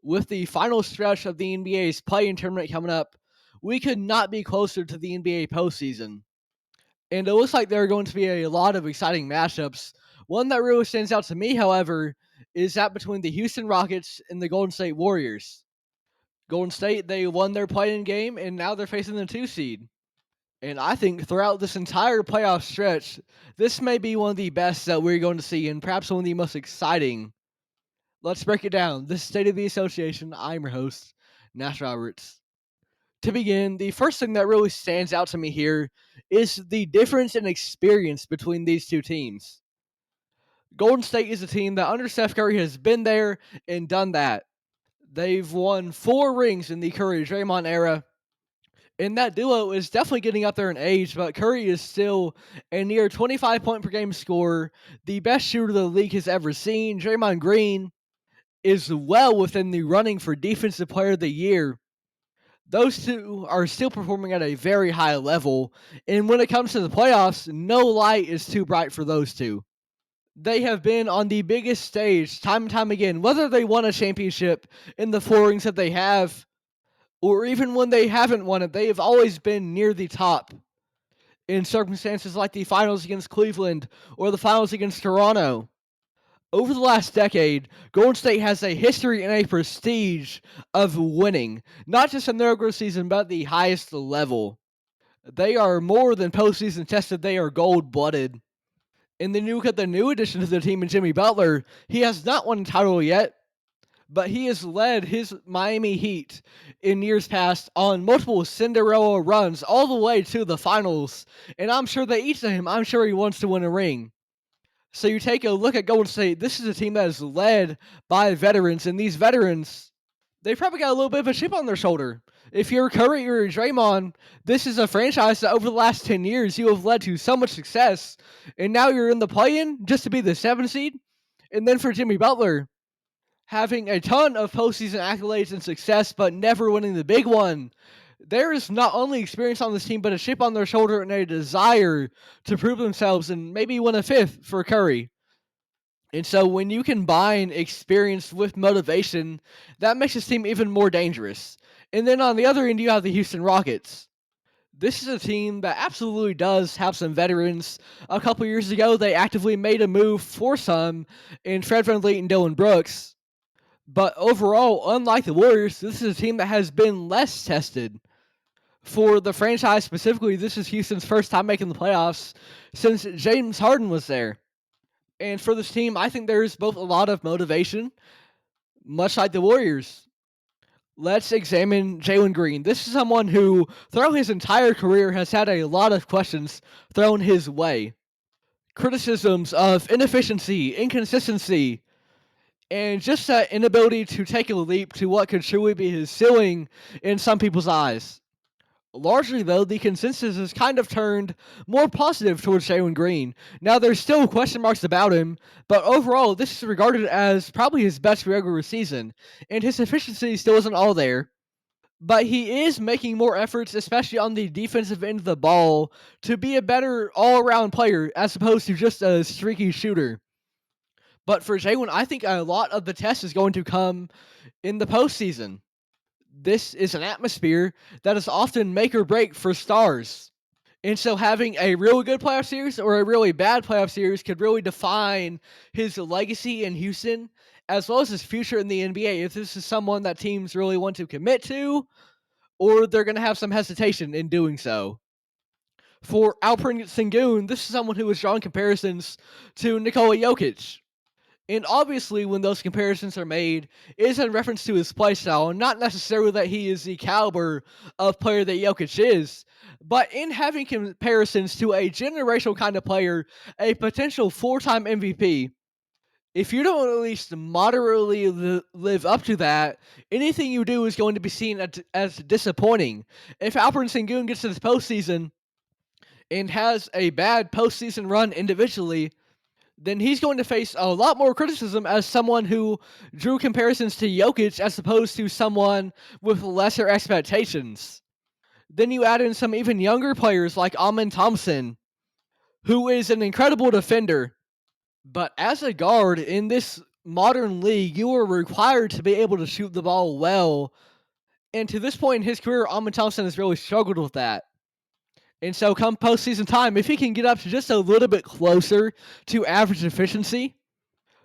With the final stretch of the NBA's play-in tournament coming up, we could not be closer to the NBA postseason. And it looks like there are going to be a lot of exciting matchups. One that really stands out to me, however, is that between the Houston Rockets and the Golden State Warriors. Golden State, they won their play-in game, and now they're facing the 2 seed. And I think throughout this entire playoff stretch, this may be one of the best that we're going to see, and perhaps one of the most exciting. Let's break it down. This is State of the Association. I'm your host, Nash Roberts. To begin, the first thing that really stands out to me here is the difference in experience between these two teams. Golden State is a team that under Steph Curry has been there and done that. They've won 4 rings in the Curry-Draymond era, and that duo is definitely getting up there in age, but Curry is still a near 25-point-per-game scorer, the best shooter the league has ever seen. Draymond Green is well within the running for Defensive Player of the Year. Those two are still performing at a very high level, and when it comes to the playoffs, no light is too bright for those two. They have been on the biggest stage time and time again, whether they won a championship in the 4 rings that they have, or even when they haven't won it, they have always been near the top in circumstances like the finals against Cleveland or the finals against Toronto. Over the last decade, Golden State has a history and a prestige of winning, not just in the regular season, but at the highest level. They are more than postseason tested, they are gold-blooded. And then you look at the new addition to the team in Jimmy Butler. He has not won a title yet, but he has led his Miami Heat in years past on multiple Cinderella runs all the way to the finals. And I'm sure that each of him, I'm sure he wants to win a ring. So you take a look at Golden State. This is a team that is led by veterans, and these veterans, they've probably got a little bit of a chip on their shoulder. If you're Curry or Draymond, this is a franchise that over the last 10 years you have led to so much success, and now you're in the play-in just to be the 7th seed. And then for Jimmy Butler, having a ton of postseason accolades and success, but never winning the big one. There is not only experience on this team, but a chip on their shoulder and a desire to prove themselves and maybe win a 5th for Curry. And so when you combine experience with motivation, that makes this team even more dangerous. And then on the other end, you have the Houston Rockets. This is a team that absolutely does have some veterans. A couple years ago, they actively made a move for some in Fred VanVleet and Dylan Brooks. But overall, unlike the Warriors, this is a team that has been less tested. For the franchise specifically, this is Houston's first time making the playoffs since James Harden was there. And for this team, I think there's both a lot of motivation, much like the Warriors. Let's examine Jalen Green. This is someone who, throughout his entire career, has had a lot of questions thrown his way. Criticisms of inefficiency, inconsistency, and just that inability to take a leap to what could truly be his ceiling in some people's eyes. Largely, though, the consensus has kind of turned more positive towards Jalen Green. Now, there's still question marks about him, but overall, this is regarded as probably his best regular season, and his efficiency still isn't all there. But he is making more efforts, especially on the defensive end of the ball, to be a better all-around player as opposed to just a streaky shooter. But for Jalen, I think a lot of the test is going to come in the postseason. This is an atmosphere that is often make or break for stars. And so having a really good playoff series or a really bad playoff series could really define his legacy in Houston as well as his future in the NBA if this is someone that teams really want to commit to or they're going to have some hesitation in doing so. For Alperen Sengun, this is someone who has drawn comparisons to Nikola Jokic. And obviously, when those comparisons are made, it is in reference to his playstyle, and not necessarily that he is the caliber of player that Jokic is, but in having comparisons to a generational kind of player, a potential 4-time MVP. If you don't at least moderately live up to that, anything you do is going to be seen as disappointing. If Alperen Sengun gets to this postseason and has a bad postseason run individually, then he's going to face a lot more criticism as someone who drew comparisons to Jokic as opposed to someone with lesser expectations. Then you add in some even younger players like Amen Thompson, who is an incredible defender. But as a guard in this modern league, you are required to be able to shoot the ball well. And to this point in his career, Alperen Thompson has really struggled with that. And so come postseason time, if he can get up to just a little bit closer to average efficiency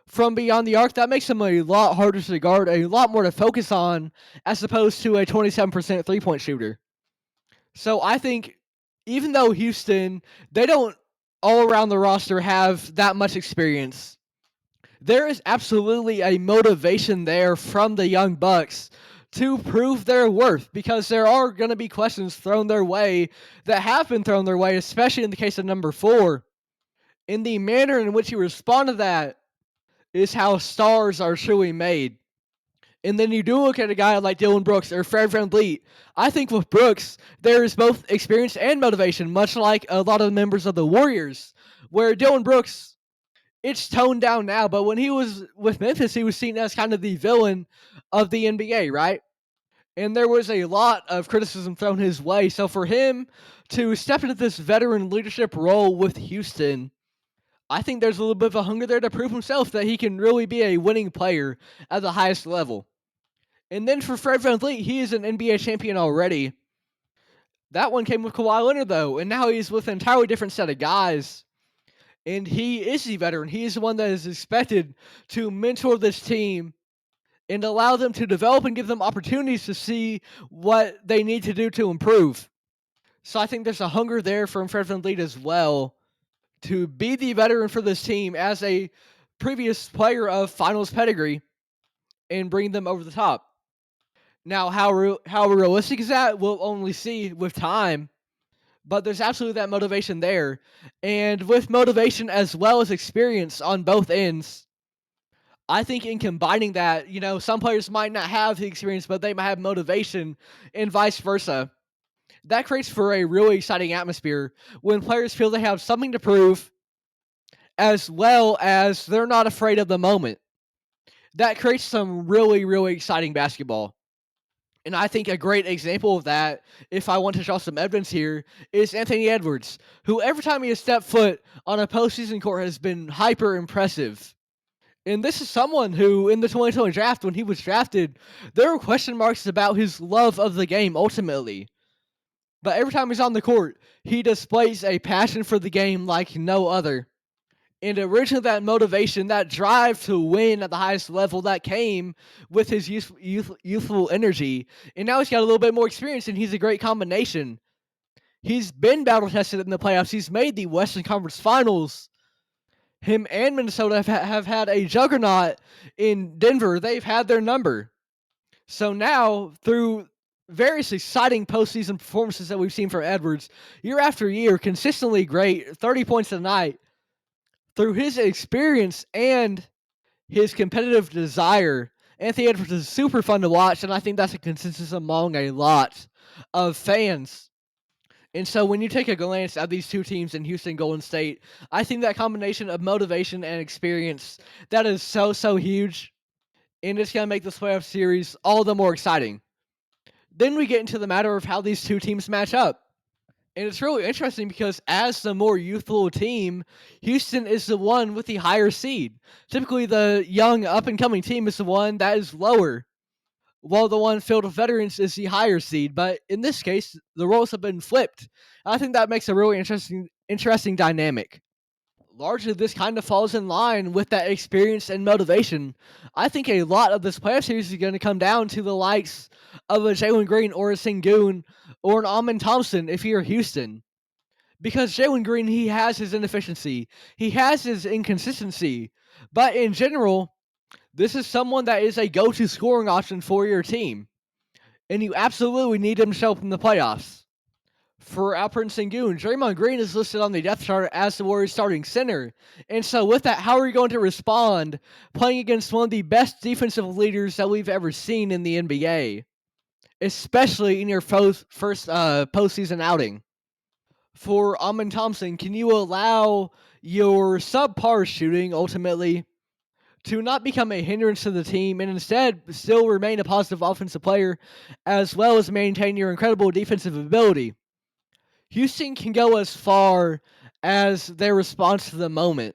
from beyond the arc, that makes him a lot harder to guard, a lot more to focus on, as opposed to a 27% three-point shooter. So I think even though Houston, they don't all around the roster have that much experience, there is absolutely a motivation there from the young Bucks to prove their worth, because there are going to be questions thrown their way that have been thrown their way, especially in the case of number 4. In the manner in which you respond to that is how stars are truly made. And then you do look at a guy like Dillon Brooks or Fred VanVleet. I think with Brooks, there is both experience and motivation, much like a lot of the members of the Warriors, where Dillon Brooks, it's toned down now, but when he was with Memphis, he was seen as kind of the villain of the NBA, right? And there was a lot of criticism thrown his way. So for him to step into this veteran leadership role with Houston, I think there's a little bit of a hunger there to prove himself that he can really be a winning player at the highest level. And then for Fred VanVleet, he is an NBA champion already. That one came with Kawhi Leonard, though, and now he's with an entirely different set of guys. And he is the veteran. He is the one that is expected to mentor this team and allow them to develop and give them opportunities to see what they need to do to improve. So I think there's a hunger there from Fred VanVleet as well to be the veteran for this team as a previous player of finals pedigree and bring them over the top. Now, how realistic is that? We'll only see with time. But there's absolutely that motivation there. And with motivation as well as experience on both ends, I think in combining that, some players might not have the experience, but they might have motivation and vice versa. That creates for a really exciting atmosphere when players feel they have something to prove as well as they're not afraid of the moment. That creates some really, really exciting basketball. And I think a great example of that, if I want to show some evidence here, is Anthony Edwards, who every time he has stepped foot on a postseason court has been hyper impressive. And this is someone who, in the 2020 draft, when he was drafted, there were question marks about his love of the game ultimately. But every time he's on the court, he displays a passion for the game like no other. And originally that motivation, that drive to win at the highest level, that came with his youthful energy. And now he's got a little bit more experience, and he's a great combination. He's been battle-tested in the playoffs. He's made the Western Conference Finals. Him and Minnesota have had a juggernaut in Denver. They've had their number. So now, through various exciting postseason performances that we've seen from Edwards, year after year, consistently great, 30 points a night, through his experience and his competitive desire, Anthony Edwards is super fun to watch, and I think that's a consensus among a lot of fans. And so when you take a glance at these two teams in Houston and Golden State, I think that combination of motivation and experience, that is so, so huge, and it's going to make this playoff series all the more exciting. Then we get into the matter of how these two teams match up. And it's really interesting because as the more youthful team, Houston is the one with the higher seed. Typically, the young up-and-coming team is the one that is lower, while the one filled with veterans is the higher seed. But in this case, the roles have been flipped. I think that makes a really interesting dynamic. Largely, this kind of falls in line with that experience and motivation. I think a lot of this playoff series is going to come down to the likes of a Jalen Green or a Sengun or an Alperen Thompson if you're Houston. Because Jalen Green, he has his inefficiency. He has his inconsistency. But in general, this is someone that is a go-to scoring option for your team. And you absolutely need him to show up in the playoffs. For Alperen Sengun, Draymond Green is listed on the depth chart as the Warriors starting center. And so with that, how are you going to respond playing against one of the best defensive leaders that we've ever seen in the NBA? Especially in your first postseason outing. For Alperen Thompson, can you allow your subpar shooting, ultimately, to not become a hindrance to the team and instead still remain a positive offensive player, as well as maintain your incredible defensive ability? Houston can go as far as their response to the moment.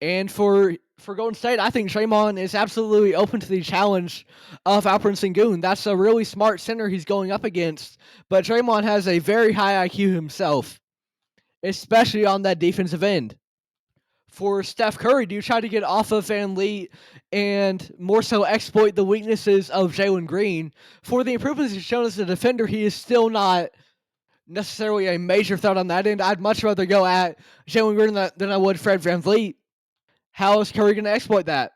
And for For Golden State, I think Draymond is absolutely open to the challenge of Alperen Sengun. That's a really smart center he's going up against, but Draymond has a very high IQ himself, especially on that defensive end. For Steph Curry, do you try to get off of VanVleet and more so exploit the weaknesses of Jalen Green? For the improvements he's shown as a defender, he is still not necessarily a major threat on that end. I'd much rather go at Jalen Green than I would Fred VanVleet. How is Curry going to exploit that?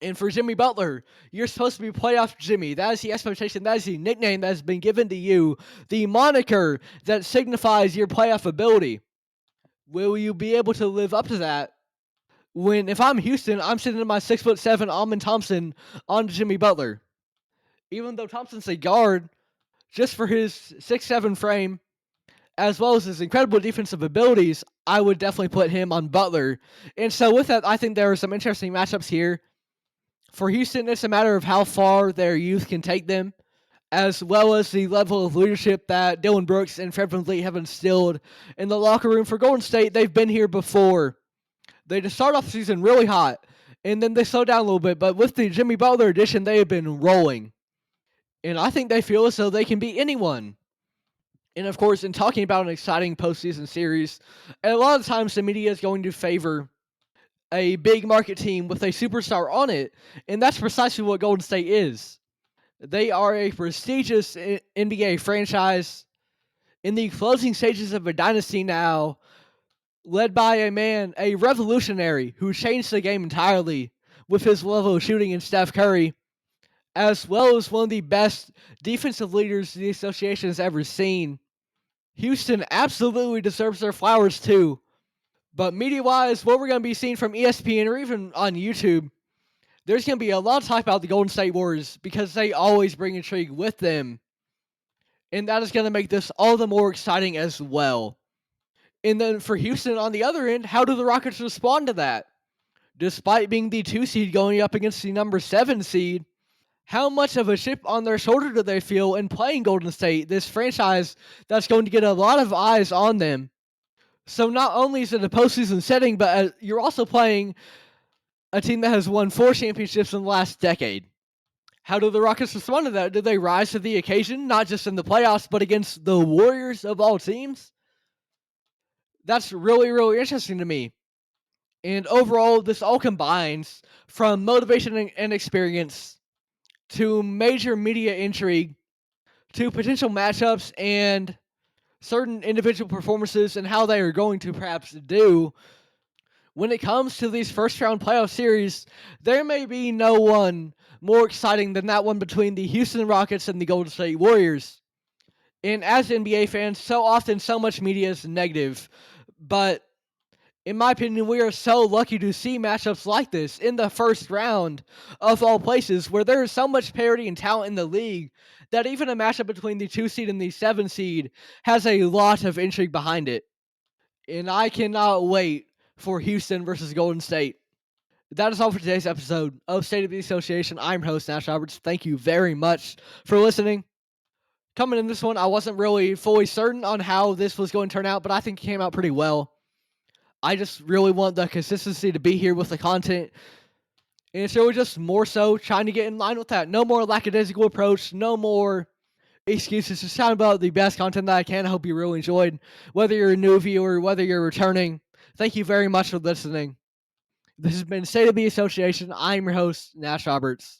And for Jimmy Butler, you're supposed to be playoff Jimmy. That is the expectation. That is the nickname that has been given to you, the moniker that signifies your playoff ability. Will you be able to live up to that? When, if I'm Houston, I'm sitting in my 6'7" Almond Thompson on Jimmy Butler. Even though Thompson's a guard, just for his 6'7" frame, as well as his incredible defensive abilities, I would definitely put him on Butler. And so with that, I think there are some interesting matchups here. For Houston, it's a matter of how far their youth can take them, as well as the level of leadership that Dillon Brooks and Fred VanVleet have instilled in the locker room. For Golden State, they've been here before. They just start off the season really hot, and then they slow down a little bit. But with the Jimmy Butler addition, they have been rolling. And I think they feel as though they can beat anyone. And of course, in talking about an exciting postseason series, a lot of times the media is going to favor a big market team with a superstar on it, and that's precisely what Golden State is. They are a prestigious NBA franchise in the closing stages of a dynasty now, led by a man, a revolutionary, who changed the game entirely with his level of shooting in Steph Curry, as well as one of the best defensive leaders the association has ever seen. Houston absolutely deserves their flowers too. But media-wise, what we're going to be seeing from ESPN or even on YouTube, there's going to be a lot of talk about the Golden State Warriors because they always bring intrigue with them. And that is going to make this all the more exciting as well. And then for Houston on the other end, how do the Rockets respond to that? Despite being the 2 seed going up against the number 7 seed, how much of a chip on their shoulder do they feel in playing Golden State, this franchise that's going to get a lot of eyes on them? So not only is it a postseason setting, but you're also playing a team that has won 4 championships in the last decade. How do the Rockets respond to that? Do they rise to the occasion, not just in the playoffs, but against the Warriors of all teams? That's really, really interesting to me. And overall, this all combines from motivation and experience to major media intrigue to potential matchups and certain individual performances and how they are going to perhaps do. When it comes to these first-round playoff series, there may be no one more exciting than that one between the Houston Rockets and the Golden State Warriors. And as NBA fans, so often so much media is negative. But in my opinion, we are so lucky to see matchups like this in the first round of all places, where there is so much parity and talent in the league that even a matchup between the 2 seed and the 7 seed has a lot of intrigue behind it. And I cannot wait for Houston versus Golden State. That is all for today's episode of State of the Association. I'm your host, Nash Roberts. Thank you very much for listening. Coming in this one, I wasn't really fully certain on how this was going to turn out, but I think it came out pretty well. I just really want the consistency to be here with the content. And so we're just more so trying to get in line with that. No more lackadaisical approach. No more excuses. Just talking about the best content that I can. I hope you really enjoyed. Whether you're a new viewer, whether you're returning, thank you very much for listening. This has been State of the Association. I'm your host, Nash Roberts.